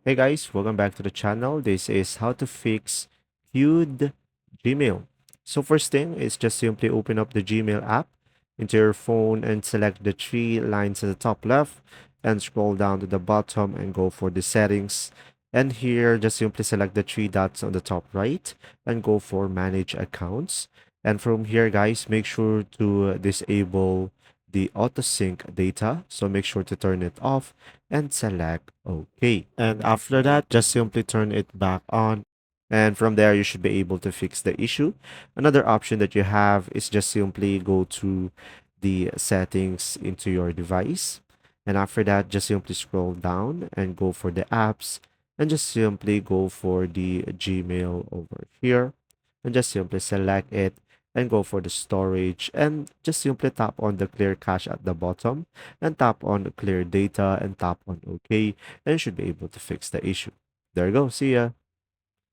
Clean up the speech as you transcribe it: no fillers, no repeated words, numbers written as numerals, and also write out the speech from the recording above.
Hey guys, welcome back to the channel. This is how to fix queued Gmail. So first thing is just simply open up the Gmail app into your phone and select the three lines at the top left and scroll down to the bottom and go for the settings. And here just simply select the three dots on the top right and go for manage accounts. And from here guys, make sure to disable the auto sync data. So make sure to turn it off and select OK. And after that, just simply turn it back on. And from there, you should be able to fix the issue. Another option that you have is just simply go to the settings into your device. And after that, just simply scroll down and go for the apps and just simply go for the Gmail over here and just simply select it and go for the storage and just simply tap on the clear cache at the bottom and tap on clear data and tap on OK and you should be able to fix the issue. There you go. See ya.